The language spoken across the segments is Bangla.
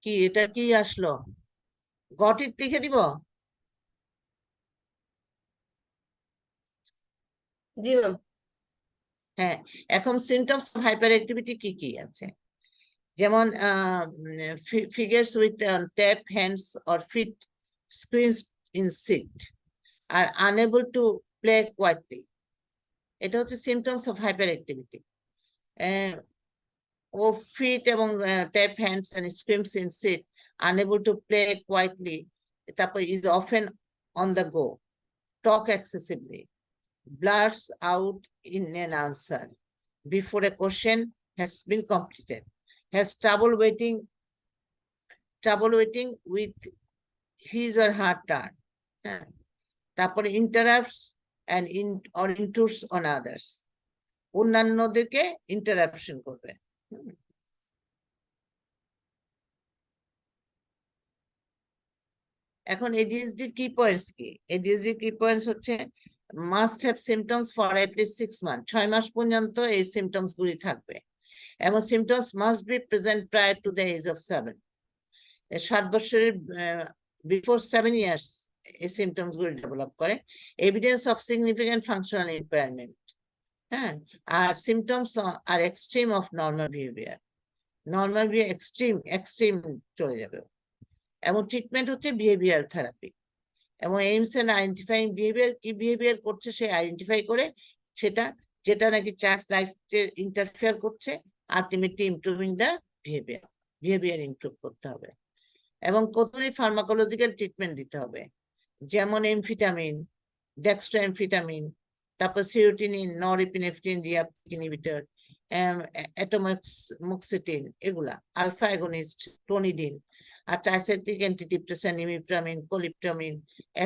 কি এটা কি আসলো? গট ইট লিখে দিব? জি ম্যাম। হ্যাঁ, এখন সিমটমস অফ হাইপার অ্যাক্টিভিটি কি কি আছে? যেমন figures with tap hands or feet, screens in seat, are unable to play quietly. এটা হচ্ছে symptoms of hyperactivity. O feet এবং tap hands and screams in seat, unable to play quietly. তারপর is often on the go, talk excessively, blurts out in an answer before a question has been completed, has trouble waiting with his or her turn. হ্যাঁ, তারপরে interrupts and or intrudes on others, অন্যান্যদেরকে ইন্টারাপশন করবে। এখন ADHD কি পয়েন্টস কি? ADHD কি পয়েন্টস হচ্ছে must have symptoms for at least 6 month, 6 মাস পর্যন্ত এই সিমটমস গুলি থাকবে, এবং symptoms must be present prior to the age of 7। 7 বছরের বিফোর 7 ইয়ার্স এই সিমটমস গুলি ডেভেলপ করে। Evidence of significant functional impairment, হ্যাঁ, আর symptoms are extreme of normal behaviour. Normal behaviour extreme চলে যাবে। এবং ট্রিটমেন্ট হচ্ছে বিহেভিয়ার থেরাপি, এবং এইমস এন্ড আইডেন্টিফাইং বিহেভিয়ার, কি বিহেভিয়ার করছে সে আইডেন্টিফাই করে সেটা, যেটা নাকি চার্জ লাইফে ইন্টারফেয়ার করছে, ultimately improving the behaviour improve করতে হবে। এবং কতগুলি ফার্মাকোলজিক্যাল ট্রিটমেন্ট দিতে হবে, যেমন এমফিটামিন, ডেক্সট্রোএমফিটামিন, তারপর সিরোটিনিন, নরএপিনেফ্রিন রিআপটেক ইনহিবিটর, অ্যাটোমোক্সিটিন, এগুলা, আলফা অ্যাগনিস্ট, ক্লোনিডিন, আর ট্রাইসাইক্লিক অ্যান্টিডিপ্রেসেন্ট, ইমিপ্রামিন, কোলিপ্টামিন,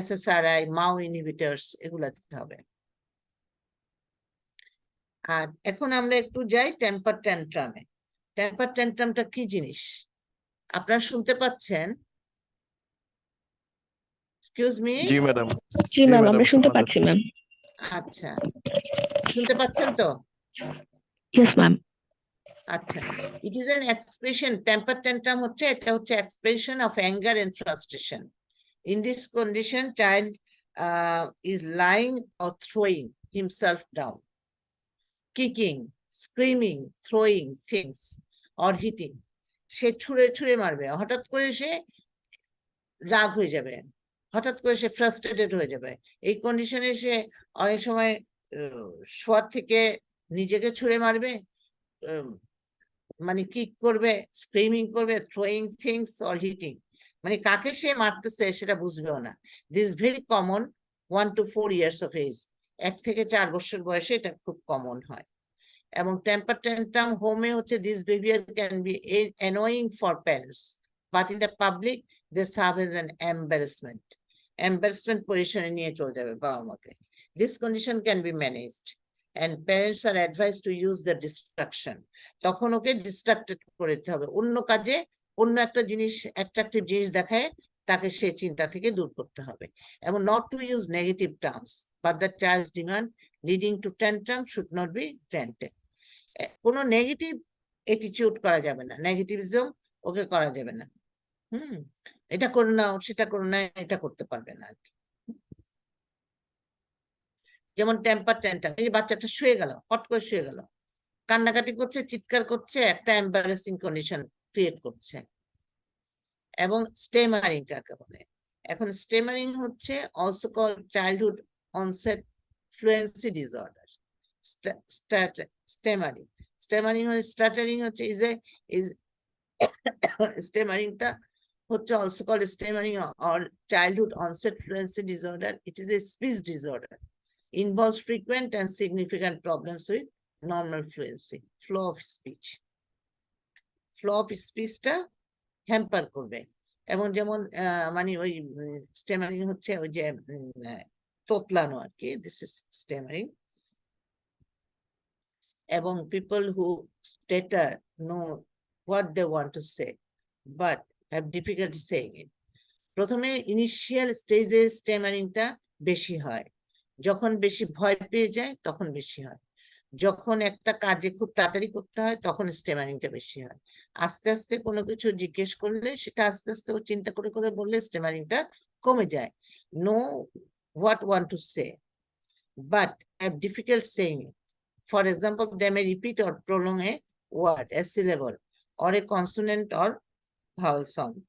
SSRI, মাও ইনহিবিটরস, এগুলা দিতে হবে। আর এখন আমরা একটু যাই টেম্পার ট্যান্ট্রামে। টেম্পার ট্যান্ট্রামটা কি জিনিস আপনারা শুনতে পাচ্ছেন? Excuse me. জি ম্যাডাম। জি ম্যাম, আমরা শুনতে পাচ্ছি ম্যাম। আচ্ছা, শুনতে পাচ্ছেন তো? Yes ma'am. আচ্ছা, it is an expression, temper tantrum হচ্ছে, এটা হচ্ছে expression of anger and frustration. In this condition child is lying or throwing himself down, kicking, screaming, throwing things or hitting. সে ছুঁড়ে ছুঁড়ে মারবে, হঠাৎ করে সে রাগ হয়ে যাবে, হঠাৎ করে সে ফ্রাস্ট্রেটেড হয়ে যাবে। এই কন্ডিশনে সে অনেক সময় শোয়ার থেকে নিজেকে ছুঁড়ে মারবে, মানে কিক করবে, স্ক্রিমিং করবে, থ্রোয়িং থিংস অর হিটিং, মানে কাকে সে মারতেছে সেটা বুঝবেও না। This very common 1 to 4 years of age, 1 থেকে 4 বছর বয়সে এটা খুব কমন হয়। এবং টেম্পার ট্যান্ট্রাম হোমে হচ্ছে this behaviour can be annoying for parents, but in the public they serve as an embarrassment পজিশনে নিয়ে চলে যাবে বাবা মাকে। This condition can be managed and parents are advised to use the distraction, তখন ওকে ডিস্ট্রাক্টেড করে দিতে হবে, অন্য কাজে, অন্য একটা জিনিস, অ্যাট্রাকটিভ জিনিস দেখায় তাকে সে চিন্তা থেকে দূর করতে হবে। এবং not to use negative terms, but the child's demand leading to tantrum should not be granted. কোনো নেগেটিভ অ্যাটিটিউড করা যাবে না, নেগেটিভিজম ওকে করা যাবে না। এটা করো না, সেটা করো না, এটা করতে পারবে না। যেমন টেম্পার ট্যান্ট্রাম, এই বাচ্চাটা শুয়ে গেল, হট করে শুয়ে গেল, কান্নাকাটি করছে, চিৎকার করছে, একটা এম্বারেসিং কন্ডিশন ক্রিয়েট করছে। এবং স্টেমারিং কাকে বলে? এখন স্টেমারিং হচ্ছে also called childhood onset fluency disorder. Stammering stuttering হচ্ছে স্টেমারিংটা হচ্ছে also called stammering or childhood onset fluency disorder. It is a speech disorder, involves frequent and significant problems with normal fluency, flow of speech. Flow of speechটা হ্যাম্পার করবে। এবং যেমন মানে ওই স্টেমারিং হচ্ছে ওই যে তোতলানো আর কি, দিস ইজ স্টেমারিং। এবং people who stutter know what they want to say but have difficulty saying it. প্রথমে ইনিশিয়াল স্টেজে স্টেমারিংটা বেশি হয়, যখন বেশি ভয় পেয়ে যায় তখন বেশি হয়। যখন একটা কাজে খুব তাড়াতাড়ি করতে হয় তখন স্টেমারিংটা বেশি হয়। আস্তে আস্তে কোনো কিছু জিজ্ঞেস করলে সেটা আস্তে আস্তে ও চিন্তা করে করে বললে স্টেমারিংটা কমে যায়। Know what want to say but have difficult saying it. For example, they may repeat or prolong a word, a syllable, or a consonant or vowel sound.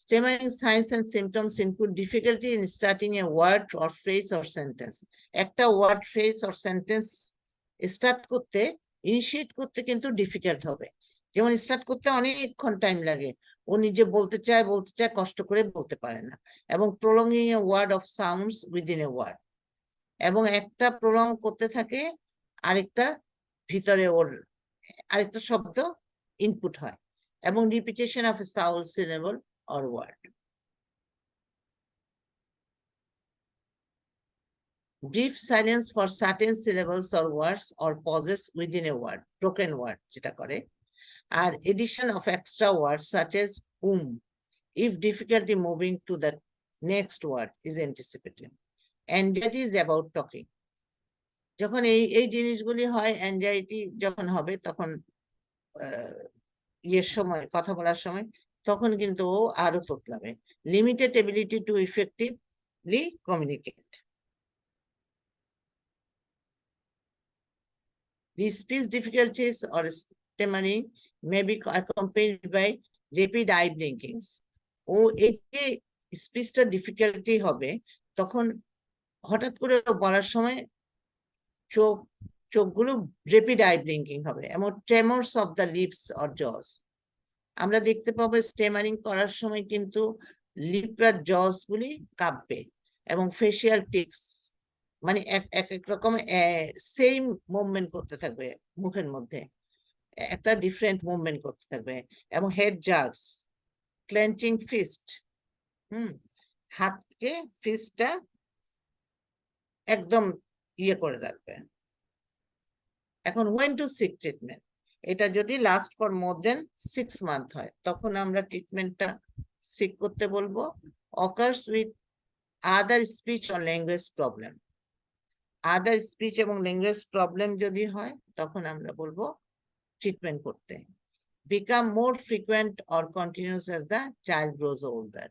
Stammering signs and symptoms include difficulty in starting a word or phrase or sentence. একটা word, phrase or sentence start করতে, initiate করতে কিন্তু difficult হবে। যেমন স্টার্ট করতে অনেকক্ষণ টাইম লাগে, ও নিজে বলতে চায় কষ্ট করে বলতে পারে না। এবং prolonging a word of sounds within a word, এবং একটা প্রলং করতে থাকে, আরেকটা ভিতরে ওর আরেকটা শব্দ ইনপুট হয়, এবং repetition of a sound, syllable or word. Brief silence for certain syllables or words or pauses within a word, broken word যেটা করে, আর addition of extra words such as if difficulty moving to the next word is anticipated. Anxiety is about talking. যখন এই জিনিসগুলি হয়, অ্যাংজাইটি যখন হবে তখন ইয়ের সময়, কথা বলার সময়, তখন কিন্তু ও আরো তোতলাবে। Limited ability to effectively communicate. These speech difficulties or stammering may be accompanied by rapid eye blinkings. ও এই যে স্পিচটা ডিফিকাল্টি হবে, তখন হঠাৎ করে বলার সময় চোখগুলো রেপিড আই ব্লিঙ্কিং হবে, এবং tremors of the lips or jaws. আমরা দেখতে পাবো স্টেমারিং করার সময় কিন্তু লিপ আর জস গুলি কাঁপবে, এবং ফেসিয়াল টিক্স, মানে এক এক রকম সেম মুভমেন্ট করতে থাকবে মুখের মধ্যে, একটা ডিফারেন্ট মুভমেন্ট করতে থাকবে, এবং হেড জার্কস, ক্লেনচিং ফিস্ট, হাতকে ফিস্টটা একদম ইয়ে করে রাখবে। এখন when to seek treatment, এটা যদি last for more than 6 month হয় তখন আমরা ট্রিটমেন্টটা সিক করতে বলবো। occurs with other speech or language problem, other speech এবং ল্যাঙ্গুয়েজ প্রবলেম যদি হয় তখন আমরা বলবো ট্রিটমেন্ট করতে। Become more frequent or continuous as the child grows older,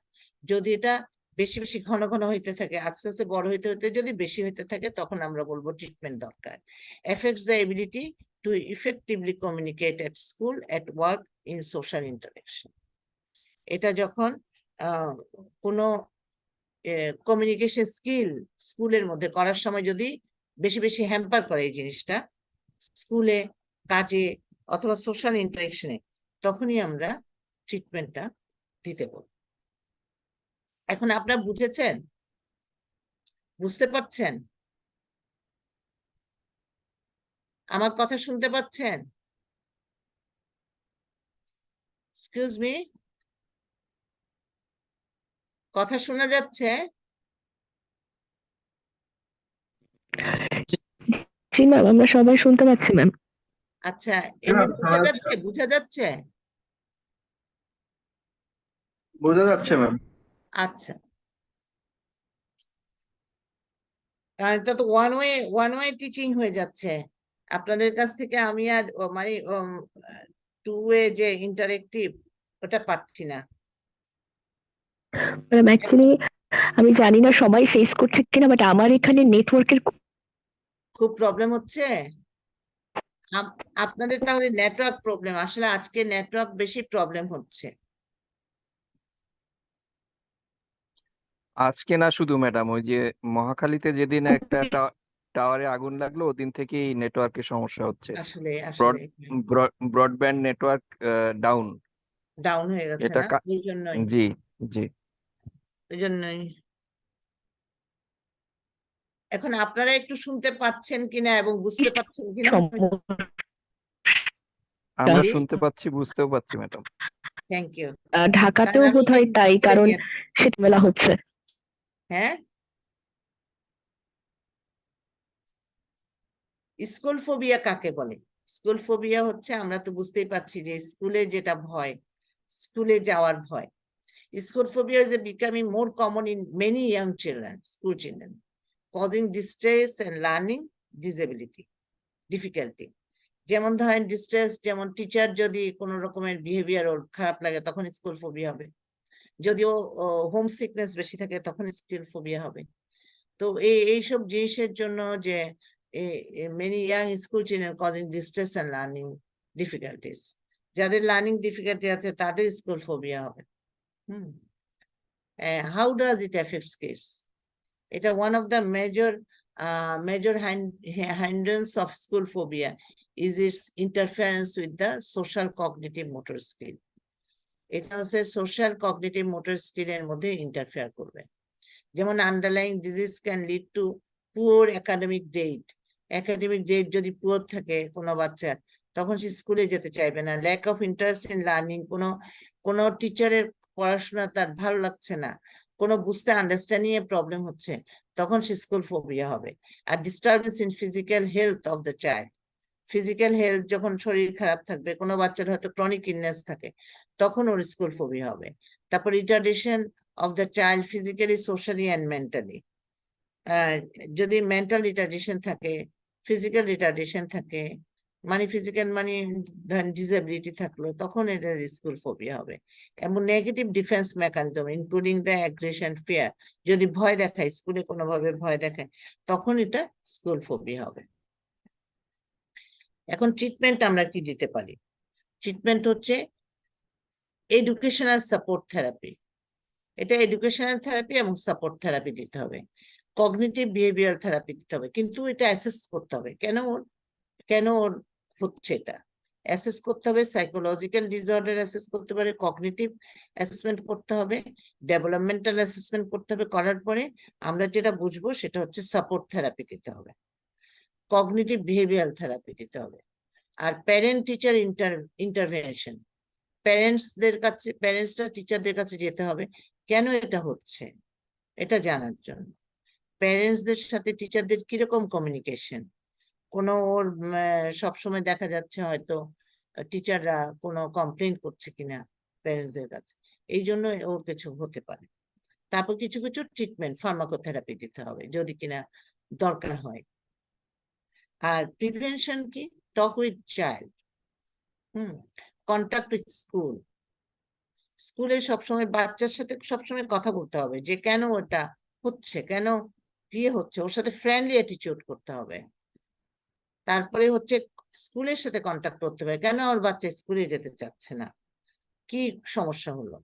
যদি এটা বেশি বেশি ঘন ঘন হইতে থাকে, আস্তে আস্তে বড় হইতে হইতে যদি বেশি হইতে থাকে তখন আমরা বলবো ট্রিটমেন্ট দরকার। Effects the ability to effectively communicate at school, at work, in social interaction. এটা যখন কোনো কমিউনিকেশন স্কিল স্কুলের মধ্যে করার সময় যদি বেশি বেশি হ্যাম্পার করে এই জিনিসটা, স্কুলে, কাজে অথবা সোশ্যাল ইন্টারাকশনে, তখনই আমরা ট্রিটমেন্টটা দিতে বলব। এখন আপনারা বুঝেছেন? বুঝতে পারছেন? আমার কথা শুনতে পাচ্ছেন? এক্সকিউজ মি, কথা শোনা যাচ্ছে? জি ম্যাম, আমরা সবাই শুনতে পাচ্ছি ম্যাম। আচ্ছা, এমনি বোঝা যাচ্ছে? বোঝা যাচ্ছে? বোঝা যাচ্ছে ম্যাম। আচ্ছা, কারণ এটা তো ওয়ান ওয়ে টিচিং হয়ে যাচ্ছে। আপনাদের কাছ থেকে আমি আর মানে টু ওয়ে যে ইন্টারেক্টিভ, ওটা পাচ্ছি না। ম্যাম অ্যাকচুয়ালি আমি জানি না সবাই ফেস করছে কিনা, বাট আমার এখানে নেটওয়ার্কের খুব প্রবলেম হচ্ছে। আপনাদের তাহলে নেটওয়ার্ক প্রবলেম, আসলে আজকে নেটওয়ার্ক বেশি প্রবলেম হচ্ছে। আজকে না শুধু ম্যাডাম, ওই যে মহাখালীতে যেদিন একটা টাওয়ারে আগুন লাগলো ওদিন থেকেই নেটওয়ার্কের সমস্যা হচ্ছে। আসলে ব্রডব্যান্ড নেটওয়ার্ক ডাউন ডাউন হয়ে গেছে এটা না, ওই জন্যই। জি জি। ওই জন্যই। এখন আপনারা একটু শুনতে পাচ্ছেন কিনা এবং বুঝতে পাচ্ছেন কিনা? আমরা জি, শুনতে পাচ্ছি, বুঝতেও পাচ্ছি ম্যাডাম। Thank you. ঢাকাতেও কারণ আমি বোধ হয় এটা তাই, হিসাব করে কারণ নিয়ে, সেটা বেলা হচ্ছে। হ্যাঁ, স্কুল ফোবিয়া কাকে বলে? স্কুল ফোবিয়া হচ্ছে, আমরা তো বুঝতেই পারছি যে স্কুলে যেটা ভয়, স্কুলে যাওয়ার ভয়, School phobia is becoming more common in many young children, school children, causing distress and learning disability, difficulty. যেমন ধরেন ডিস্ট্রেস, যেমন টিচার যদি কোনো রকমের বিহেভিয়ার ওর খারাপ লাগে তখন স্কুল ফোবিয়া হবে, যদিও হোম সিকনেস বেশি থাকে তখন স্কুল ফোবিয়া হবে। তো এইসব জিনিসের জন্য যে many young school children causing distress and learning difficulties, যাদের লার্নিং ডিফিকাল্টি আছে তাদের স্কুল ফোবিয়া হবে। How does it effects kids? এটা one of the major hindrance of school phobia is its interference with the social cognitive motor skill. এটা হচ্ছে সোশ্যাল কগনিটিভ মোটর স্কিলের মধ্যে ইন্টারফেয়ার করবে। যেমন underlying disease can lead to poor academic grade. Academic grade যদি পুয়ার থাকে কোনো বাচ্চার, তখন সে স্কুলে যেতে চাইবে না। Lack of interest in learning, কোনো টিচারের পড়াশোনা তার ভালো লাগছে না, কোনো বুঝতে আন্ডারস্ট্যান্ডিং এ প্রবলেম হচ্ছে, তখন সে স্কুল ফোবিয়া হবে। আর disturbance in physical health of the child, physical health যখন শরীর খারাপ থাকবে, কোনো বাচ্চার হয়তো ক্রনিক ইলনেস থাকে, তখন ওর স্কুল ফোবিয়া হবে। তারপর retardation of the child physically, socially and mentally. যদি মেন্টাল রিটার্ডেশন থাকে, ফিজিক্যাল রিটার্ডেশন থাকে, মানে ফিজিক্যাল মানে ধরেন ডিসেবিলিটি থাকলো, তখন এটা স্কুল ফোবিয়া হবে। এবং negative defence mechanism including the aggression, fear, যদি ভয় দেখায়, স্কুলে কোনোভাবে ভয় দেখায়, তখন এটা স্কুল ফোবিয়া হবে। এখন ট্রিটমেন্ট আমরা কি দিতে পারি? ট্রিটমেন্ট হচ্ছে এডুকেশনাল সাপোর্ট থেরাপি। এটা এডুকেশনাল থেরাপি এবং সাপোর্ট থেরাপি দিতে হবে। কগনিটিভ বিহেভিয়ারাল থেরাপি দিতে হবে, কিন্তু এটা অ্যাসেস করতে হবে কেন ওর হচ্ছে, এটা অ্যাসেস করতে হবে। সাইকোলজিক্যাল ডিসঅর্ডার অ্যাসেস করতে পারে, কগনিটিভ অ্যাসেসমেন্ট করতে হবে, ডেভেলপমেন্টাল অ্যাসেসমেন্ট করতে হবে। করার পরে আমরা যেটা বুঝবো সেটা হচ্ছে সাপোর্ট থেরাপি দিতে হবে, কগনিটিভ বিহেভিয়ারাল থেরাপি দিতে হবে। আর প্যারেন্ট টিচার ইন্টারভেনশন, প্যারেন্টসরা টিচারদের কাছে যেতে হবে কেন এটা হচ্ছে, এটা জানার জন্য। প্যারেন্টসদের সাথে টিচারদের কিরকম কমিউনিকেশন, কোনো ওর সবসময় দেখা যাচ্ছে হয়তো টিচাররা কোনো কমপ্লেন করছে কিনা প্যারেন্টসদের কাছে, এই জন্য ওর কিছু হতে পারে। তারপর কিছু কিছু ট্রিটমেন্ট, ফার্মাকোথেরাপি দিতে হবে যদি কিনা দরকার হয়। আর প্রিভেনশন কি? Talk with child, contact with school. স্কুলে সবসময় বাচ্চার সাথে সবসময় কথা বলতে হবে যে কেন ওটা হচ্ছে, কেন কি হচ্ছে, ওর সাথে ফ্রেন্ডলি অ্যাটিটিউড করতে হবে। তারপরে হচ্ছে স্কুলের সাথে কন্ট্যাক্ট করতে হবে, কেন ওর বাচ্চা স্কুলে যেতে চাচ্ছে না, কি সমস্যা হলো।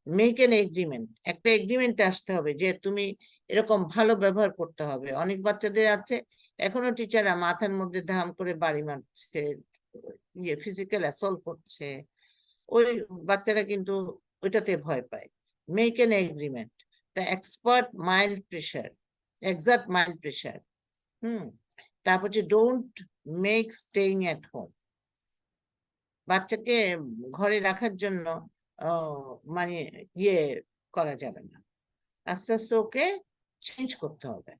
মেক এন এগ্রিমেন্ট, একটা এগ্রিমেন্টে আসতে হবে যে তুমি এরকম ভালো ব্যবহার করতে হবে। অনেক বাচ্চাদের আছে এখনো টিচাররা মাথার মধ্যে ধাম করে বাড়ি মারছে, ফিজিক্যাল অ্যাসল্ট করছে, ওই বাচ্চারা কিন্তু ওইটাতে ভয় পায়। Make N agreement, the excerpt mild pressure. তারপর হচ্ছে don't make staying at home, বাচ্চাকে ঘরে রাখার জন্য মানে করা যাবে না, আস্তে আস্তে ওকে চেঞ্জ করতে হবে।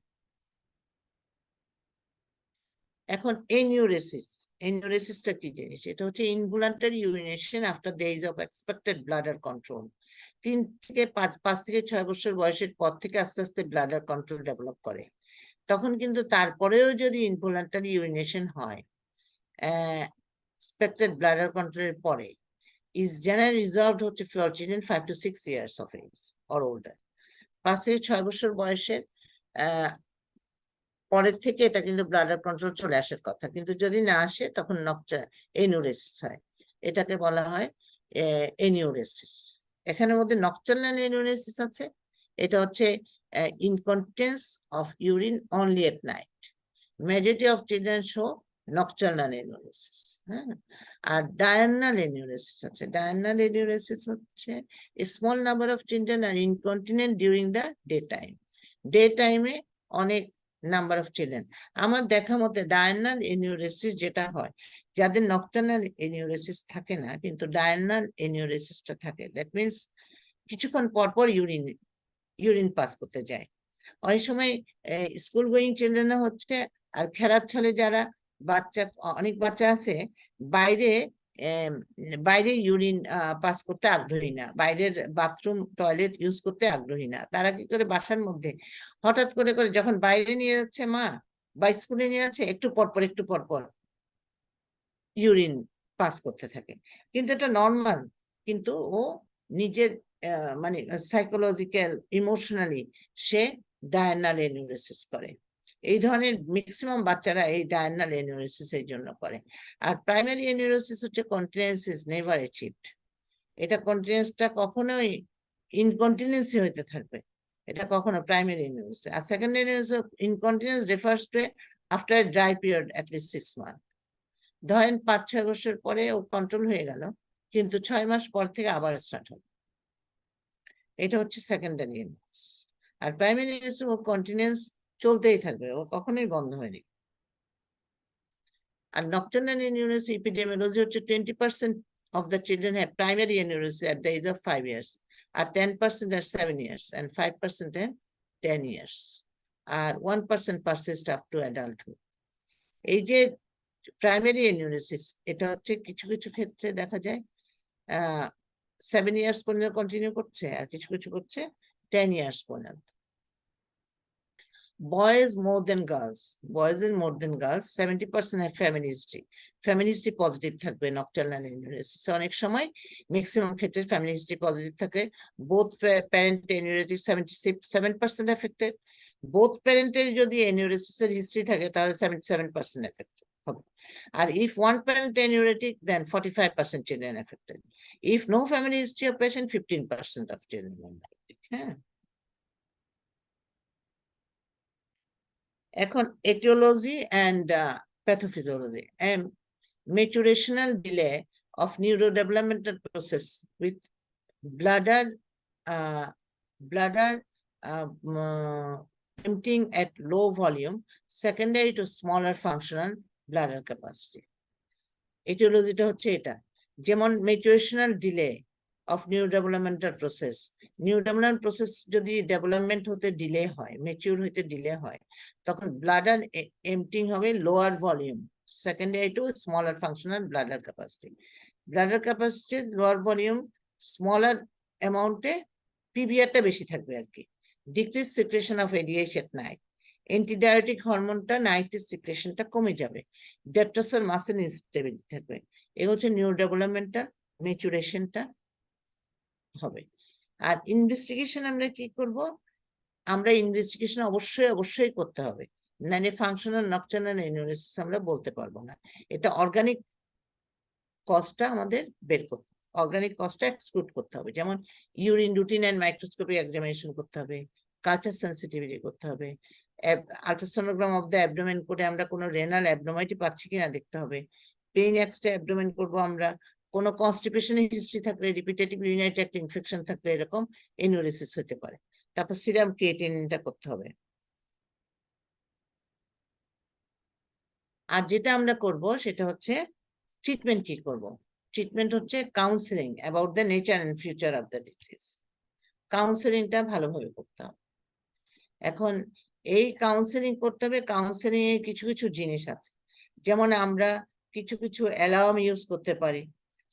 এখন এনিউরেসিসটা কি জিনিস? এটা হচ্ছে involuntary urination after the age of expected bladder control. 5 থেকে 6 বছর বয়সের পর থেকে আস্তে আস্তে ব্লাডার কন্ট্রোল ডেভেলপ করে। তখন কিন্তু তারপরেও যদি ইনভলান্টারি ইউরিনেশন হয় এক্সপেক্টেড ব্লাডার কন্ট্রোলের পরে, is generally reserved হচ্ছে for children 5 to 6 years of age or older। 5 থেকে 6 বছর বয়সের পরের থেকে এটা কিন্তু ব্লাডার কন্ট্রোল চলে আসার কথা, কিন্তু যদি না আসে তখন এনিউরেসিস হয়। এটাকে বলা হয় এনিউরেসিস। এখানের মধ্যে নকটার্নাল এনিউরেসিস আছে, এটা হচ্ছে incontinence of urine only at night. Majority of children show nocturnal enuresis. R diurnal enuresis আছে। Diurnal enuresis হচ্ছে a small number of children are incontinent during the daytime. Daytime এ অনেক নাম্বার অফ চিলড্রেন। আমার দেখা মতে ডায়নাল এনিউরেসিস যেটা হয়, যাদের নকটার্নাল এনিউরেসিস থাকে না কিন্তু ডায়নাল এনিউরেসিসটা থাকে, দ্যাট মিনস কিছুক্ষণ পর পর ইউরিন পাস করতে যায়। অনেক সময় স্কুল গোয়িং চিলড্রেন হচ্ছে, আর খেলার ছলে যারা অনেক বাচ্চা আছে বাইরে বাইরে ইউরিন পাস করতে আগ্রহী না, বাইরের বাথরুম টয়লেট ইউজ করতে আগ্রহী না, তারা কি করে বাসার মধ্যে হঠাৎ করে করে যখন বাইরে নিয়ে যাচ্ছে মা বা স্কুলে নিয়ে যাচ্ছে একটু পরপর ইউরিন পাস করতে থাকে, কিন্তু এটা নর্মাল। কিন্তু ও নিজের মানে সাইকোলজিক্যাল ইমোশনালি সে ডায়ানাল এনিউরেসিস করে। এই ধরনের ম্যাক্সিমাম বাচ্চারা এই ডায়ানাল এনিউরেসিস এর জন্য করে। আর প্রাইমারি এনিউরেসিস হচ্ছে কন্টিনিউয়াস ইজ নেভার অ্যাচিভড। এটা কন্টিনিউয়াসটা কখনোই ইনকন্টিনিউয়াসই হইতে থাকবে, এটা কখনো প্রাইমারি এনিউরেসিস। আর secondary enuresis incontinuous refers to after dry period at least 6 months। ধরেন 5-6 বছর পরে ও কন্ট্রোল হয়ে গেল, কিন্তু 6 মাস পর থেকে আবার স্টার্ট হবে, এটা হচ্ছে সেকেন্ডারি এনিউরেসিস। আর প্রাইমারি এনিউরেসিস ও কন্টিনিউয়াস চলতেই থাকবে, ও কখনোই বন্ধ হয়নি। আর নকটার্নাল এনিউরেসিস এপিডেমিওলজি হচ্ছে 20% of the children have primary enuresis at the age of 5 years, R 10% at 7 years, and 5% at 10 years, R 1% persist up to adulthood। এই যে প্রাইমারি এনিউরেসিস, এটা হচ্ছে কিছু কিছু ক্ষেত্রে দেখা যায় 7 years পর্যন্ত কন্টিনিউ করছে, আর কিছু কিছু করছে 10 years পর্যন্ত। Boys more than girls, boys is more than girls, 70% have family history, family history positive থাকবে nocturnal enuresis। অনেক সময় ম্যাক্সিমাম ক্ষেত্রে family history positive থাকে। both parent enuresis 77% affected, both প্যারেন্টের যদি enuresis এর হিস্ট্রি থাকে তাহলে 77% affected হবে। আর if one parent enuretic, then 45% children affected. If no family history of patient, 15% of children affected। হ্যাঁ, এখন etiology and pathophysiology and maturational delay of neurodevelopmental process with bladder emptying at low volume secondary to smaller functional bladder capacity। etiologyটা হচ্ছে এটা, যেমন maturational delay of neurodevelopmental process, neurodevelopment process যদি ডেভেলপমেন্ট হতে ডিলে হয়, ম্যাচিউর হতে ডিলে হয়, তখন ব্লাডার এমপ্টিং হবে lower volume secondary to smaller functional bladder capacity. Bladder capacity lower volume smaller অ্যামাউন্টে পিভিআরটা বেশি থাকবে আর কি। Decrease secretion of ADH at night, antidiuretic হরমোনটা নাইটের সিক্রেশনটা কমে যাবে, ডেপ্টাসাল মাসেল ইনস্টেবিলিটি থাকবে। এই হচ্ছে নিউরো ডেভেলপমেন্টটা ম্যাচুরেশনটা হবে। আর ইনভেস্টিগেশন আমরা কি করব? আমরা ইনভেস্টিগেশন অবশ্যই করতে হবে, নাইলে ফাংশনাল নকটার্নাল এনিউরেসিস আমরা বলতে পারবো না। এটা অর্গানিক কজটা আমাদের বের করতে, অর্গানিক কজটা এক্সক্লুড করতে হবে। যেমন urine routine and microscopy examination করতে হবে, কালচার সেন্সিটিভিটি করতে হবে, আল্ট্রাসোনোগ্রাম অফ দ্য অ্যাবডোমেন করে আমরা কোনো রেনাল অ্যাবনর্মালিটি পাচ্ছি কিনা দেখতে হবে, পেইন এক্সট্রা অ্যাবডোমেন করবো আমরা, কোনো কনস্টিপেশনের হিস্ট্রি থাকলে, রিপিটেটিভ ইউরিনারি ট্র্যাক্ট ইনফেকশন থাকলে এরকম এনিউরেসিস হতে পারে। তারপর সিরাম ক্রিয়েটিনিনটা করতে হবে। আর যেটা আমরা করব সেটা হচ্ছে ট্রিটমেন্ট কি করব? ট্রিটমেন্ট হচ্ছে counselling about the nature and future of the disease. কাউন্সিলিংটা ভালোভাবে করতে হবে। এখন এই কাউন্সিলিং করতে হবে, কাউন্সিলিং এর কিছু কিছু জিনিস আছে, যেমন আমরা কিছু কিছু অ্যালার্ম ইউজ করতে পারি।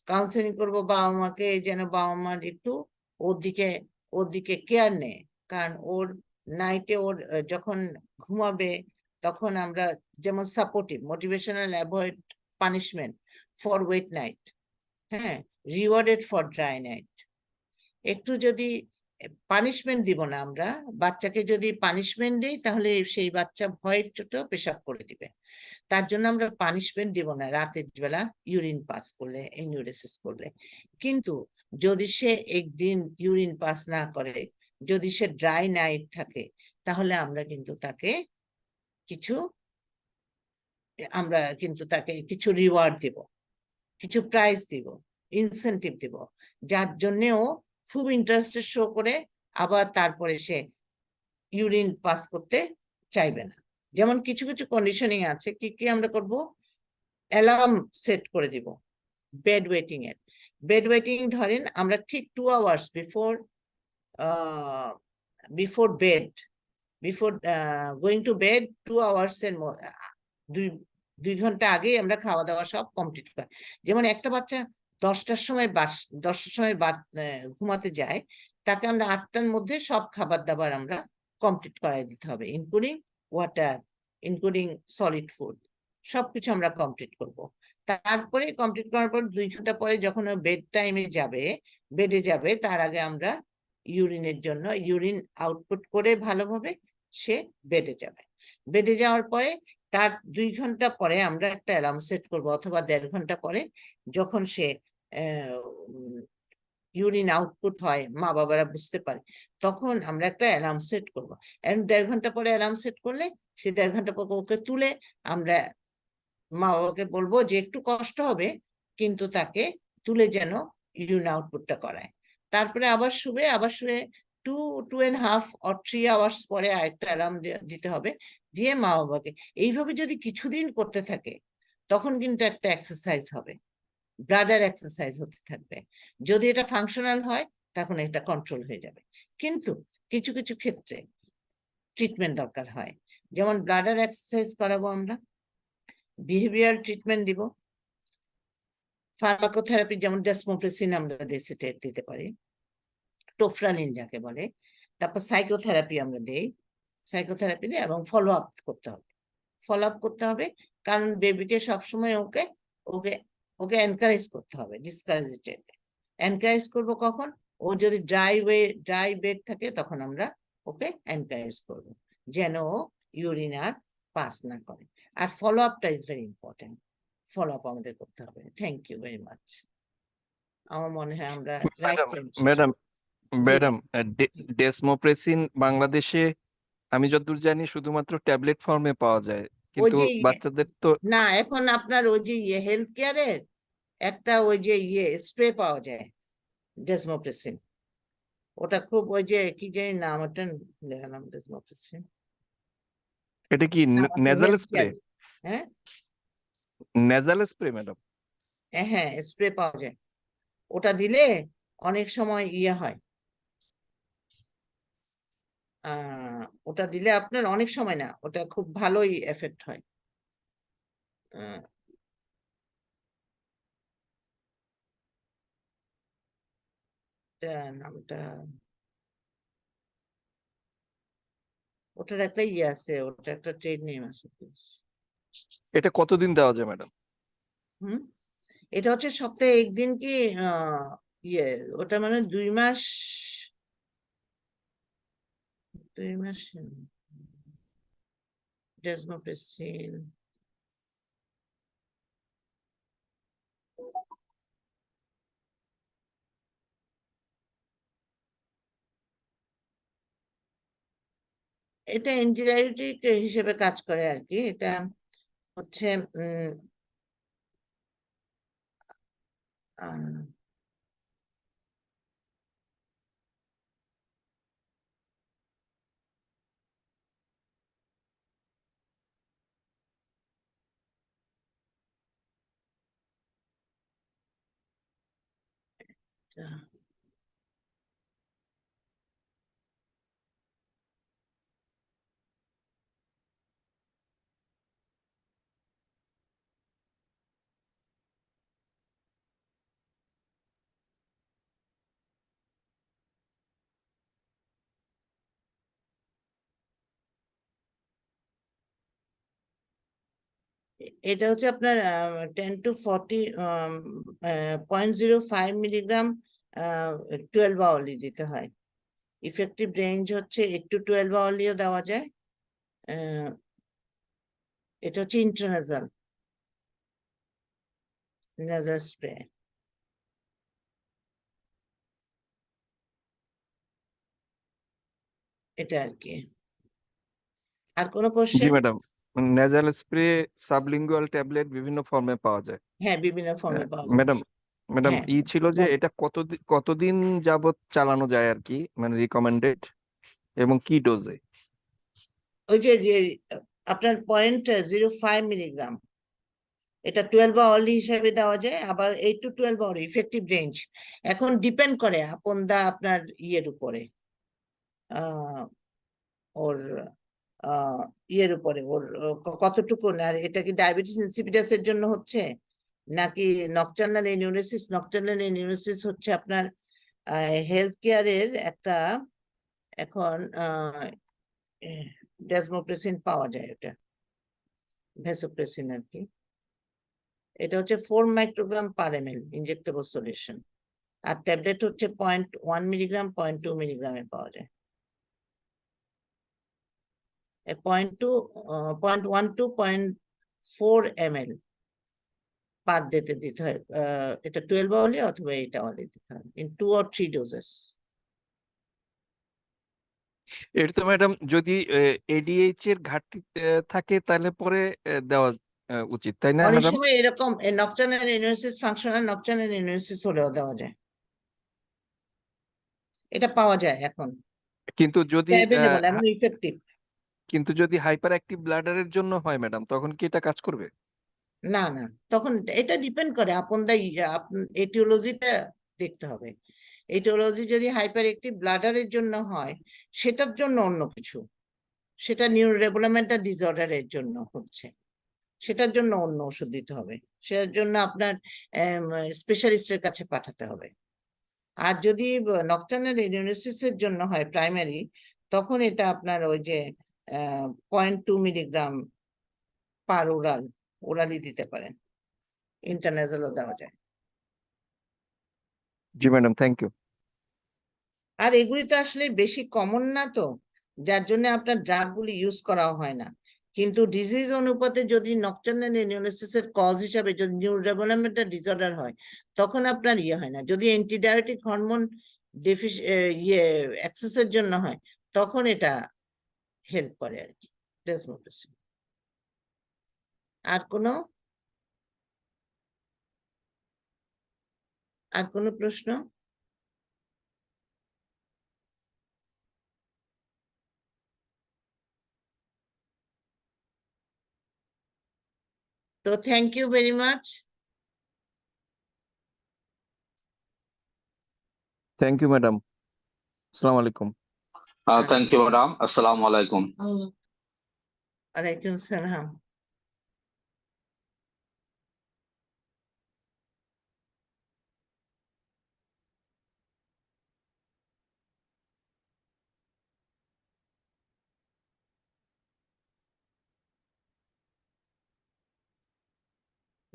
কাউন্সিলিং করবো বাবা মাকে, যেন বাবা মার একটু ওর দিকে কেয়ার নেয়, কারণ ওর নাইটে ওর যখন ঘুমাবে তখন আমরা যেমন supportive motivational, avoid punishment for wait night, হ্যাঁ, রিওয়ার্ডেড ফর ড্রাই নাইট। একটু যদি পানিশমেন্ট দিব না আমরা বাচ্চাকে, যদি পানিশমেন্ট দিই তাহলে সেই বাচ্চা ভয়ের চোটেও পেশাব করে দিবে। তার জন্য আমরা পানিশমেন্ট দিব না রাতের বেলা ইউরিন পাস করলে, এনিউরেসিস করলে। কিন্তু যদি সে একদিন ইউরিন পাস না করে, যদি সে ড্রাই নাইট থাকে, তাহলে আমরা কিন্তু তাকে কিছু রিওয়ার্ড দিব, কিছু প্রাইজ দিব, ইনসেন্টিভ দিব, যার জন্য ও খুব ইন্টারেস্টেড শো করে আবার তারপরে সে ইউরিন পাস করতে চাইবে না। যেমন কিছু কিছু কন্ডিশনিং আছে, কি কি আমরা করব? অ্যালার্ম সেট করে দিব বেড ওয়েটিং এর। বেড ওয়েটিং ধরেন আমরা ঠিক 2 hours before bed, before going to bed 2 hours এর 2 ঘন্টা আগেই আমরা খাওয়া দাওয়া সব কমপ্লিট করি। যেমন একটা বাচ্চা 10টার সময় 10টার সময় ঘুমাতে যায়, তাকে আমরা 8টার মধ্যে সব খাবার দাবার আমরা কমপ্লিট করাই দিতে হবে, including water, including solid food, সবকিছু আমরা কমপ্লিট করব। তারপরে কমপ্লিট করার পর 2 ঘন্টা পরে যখন বেড টাইমে যাবে, বেডে যাবে, তার আগে আমরা ইউরিনের জন্য ইউরিন আউটপুট করে ভালোভাবে সে বেডে যাবে। বেডে যাওয়ার পরে তার 2 ঘন্টা পরে আমরা একটা অ্যালার্ম সেট করবো, অথবা 1.5 ঘন্টা পরে, যখন সে ইউরিন আউটপুট হয়, মা বাবারা বুঝতে পারে, তখন আমরা একটা অ্যালার্ম সেট করবো। 1.5 ঘন্টা পরে অ্যালার্ম সেট করলে সে 1.5 ঘন্টা পর ওকে তুলে আমরা মা বাবাকে বলবো যে একটু কষ্ট হবে, কিন্তু তাকে তুলে যেন ইউরিন আউটপুটটা করায়। তারপরে আবার শুয়ে 2.5 or 3 hours পরে আরেকটা অ্যালার্ম দিতে হবে, দিয়ে মা বাবাকে। এইভাবে যদি কিছুদিন করতে থাকে, তখন কিন্তু একটা এক্সারসাইজ হবে, ব্লাডার এক্সারসাইজ হতে থাকবে। যদি এটা ফাংশনাল হয়, তখন এটা কন্ট্রোল হয়ে যাবে। কিন্তু কিছু কিছু ক্ষেত্রে ট্রিটমেন্ট দরকার হয়, যেমন ব্লাডার এক্সারসাইজ করাবো আমরা, বিহেভিয়ার ট্রিটমেন্ট দিব, ফার্মাকোথেরাপি যেমন ডেসমোপ্রেসিন আমরা ডেসিটেট দিতে পারি, টোফরালিন যাকে বলে, তারপর সাইকোথেরাপি আমরা দেই, সাইকোথেরাপি দিয়ে, এবং ফলো আপ করতে হবে। ফলো আপ করতে হবে, কারণ বেবিকে সবসময় ওকে ওকে ওকে এনকারেজ করতে হবে, ডিসকারেজ এনকারেজ করবো কখন? ও যদি ড্রাই বেড থাকে, তখন আমরা ওকে এনকারেজ করবো যেন ও ইউরিন আর পাস না করে। আর ফলো আপটা is very important, follow up আমাদের করতে হবে। Thank you very much. আমার মনে হয় আমরা right time. Madam madam desmopressin বাংলাদেশে আমি যতদূর জানি শুধুমাত্র ট্যাবলেট ফর্মে পাওয়া যায়, ওই কিন্তু যে বাচ্চাদের তো না, এখন আপনার ওই যে হেলথ কেয়ারের একটা ওই যে স্প্রে পাওয়া যায় ডেসমোপ্রেসিন, ওটা খুব ওই যে কি জানি নাম, ওটা দেখালাম ডেসমোপ্রেসিন, এটা কি নাম আছে নেজাল হেলথ স্প্রে? কেয়ার। হ্যাঁ নেজাল স্প্রে ম্যাডাম? হ্যাঁ, স্প্রে পাওয়া যায়, ওটা দিলে অনেক সময় হয়, ওটা দিলে আপনার অনেক সময় না, ওটা খুব ভালোই এফেক্ট হয়। আহ, নামটা, ওটার একটা আছে, ওটা একটা ট্রেড নেম আছে। এটা কতদিন দেওয়া যায় ম্যাডাম? হুম, এটা হচ্ছে সপ্তাহে 1 দিন কি ইয়ে ওটা মানে 2 মাস, 2 মাস ডেসমোপ্রেসিন। এটা অ্যান্টিবায়োটিক হিসেবে কাজ করে আর কি। এটা হচ্ছে এটা হচ্ছে আপনার 10 to 40 0.05 মিলিগ্রাম 12 আওয়ারলি দিতে হয়। ইফেক্টিভ রেঞ্জ হচ্ছে একটু 12 আওয়ারলিও দেওয়া যায়। এটা হচ্ছে ইন্ট্রানাজাল নাজাল স্প্রে, এটা আর কি। আর কোনো জি question? Madam, nasal spray, sublingual tablet বিভিন্ন ফর্মে পাওয়া যায়। হ্যাঁ, বিভিন্ন ফর্মে পাওয়া যায়। ম্যাডাম ম্যাডাম হ্যাঁ, ছিল যে এটা কতদিন যাবত চালানো যায় আর কি, মানে রিকমেন্ডেড, এবং কি ডোজে? ওই যে আপনার 0.05 মিলিগ্রাম, এটা 12 আওয়ারলি হিসেবে দেওয়া যায়, আবার 8 to 12 আওয়ার ইফেক্টিভ রেঞ্জ। এখন ডিপেন্ড করে আপনার ইয়ের উপরে, আহ ওর ইয়ের উপরে ওর কতটুকু, আর এটা কি ডায়াবেটিস ইনসিপিটাস এর জন্য হচ্ছে নাকি নকটার্নাল এনিউরেসিস। নকটার্নাল এনিউরেসিস হচ্ছে আপনার হেলথ কেয়ারের একটা, এখন ডেসমোপ্রেসিন পাওয়া যায়, ওটা ভ্যাসোপ্রেসিন আর কি। এটা হচ্ছে 4 মাইক্রোগ্রাম/ml ইনজেক্টেবল সলিউশন, আর ট্যাবলেট হচ্ছে 0.1 মিলিগ্রাম 0.2 মিলিগ্রামে পাওয়া যায়। 0.1 to 0.4 ml পার ডেতে দিতে হয়। এটা 12 আওয়ারলি অথবা 8 আওয়ারলি দিতে হয় ইন 2 or 3 ডোজেস। এটা তো ম্যাডাম যদি এডিএইচ এর ঘাটতি থাকে তাহলে পরে দেওয়া উচিত, তাই না অনেক ম্যাডাম? সময় এরকম nocturnal energies, functional nocturnal energies হলেও দেওয়া যায়, এটা পাওয়া যায় এখন, কিন্তু যদি অ্যাভেলেবল এবং ইফেক্টিভ। কিন্তু যদি হাইপার অ্যাক্টিভ ব্লাডারের জন্য হয় ম্যাডাম, তখন কি এটা কাজ করবে? না না, তখন এটা ডিপেন্ড করে আপন দা এটিওলজিটা দেখতে হবে। এটিওলজি যদি হাইপার অ্যাক্টিভ ব্লাডারের জন্য হয়, সেটার জন্য অন্য কিছু, সেটা নিউরোরেগুলেটরি ডিসঅর্ডারের জন্য হচ্ছে, সেটার জন্য অন্য ওষুধ দিতে হবে, সেটার জন্য আপনার স্পেশালিস্টের কাছে পাঠাতে হবে। আর যদি নকটার্নাল এর জন্য হয় প্রাইমারি, তখন এটা আপনার ওই যে 0.2 মিলিগ্রাম পার ওরালি দিতে পারেন, ইন্টারনেজালও দেওয়া যায়। জি ম্যাডাম, থ্যাংক ইউ। আর এগুলি তো আসলে বেশি কমন না, তো যার জন্য আপনার ড্রাগগুলি ইউজ করাও হয় না। কিন্তু ডিজিজ অনুপাতে যদি নকটার্নাল এর কজ হিসাবে যদি নিউরোডেভেলপমেন্টাল ডিসঅর্ডার হয়, তখন আপনার ইয়ে হয় না। যদি অ্যান্টিডায়াবেটিক হরমোন ইয়ে এক্সেসের জন্য হয়, তখন এটা হেল্প করে আর কি, ডেসমোপ্রেসিন। আর কোনো প্রশ্ন? তো thank you very much. Thank you madam. আসসালামু আলাইকুম। থ্যাংক ইউ ম্যাডাম, আসসালামু আলাইকুম। ওয়ালাইকুম সালাম।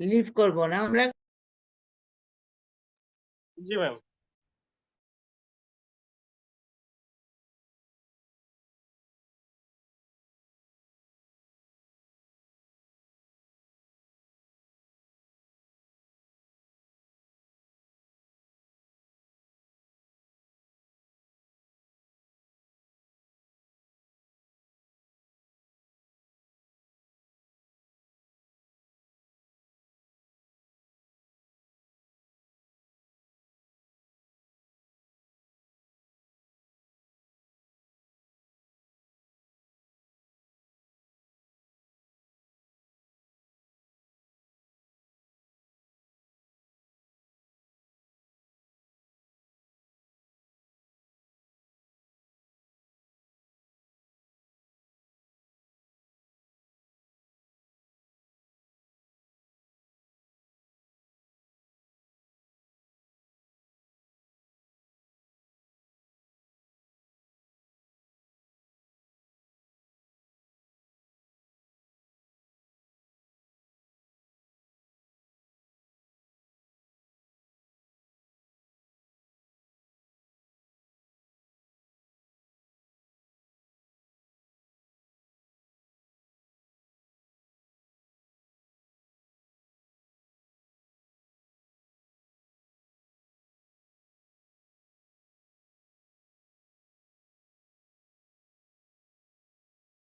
লিভ করবো না আমরা। জি ম্যাম।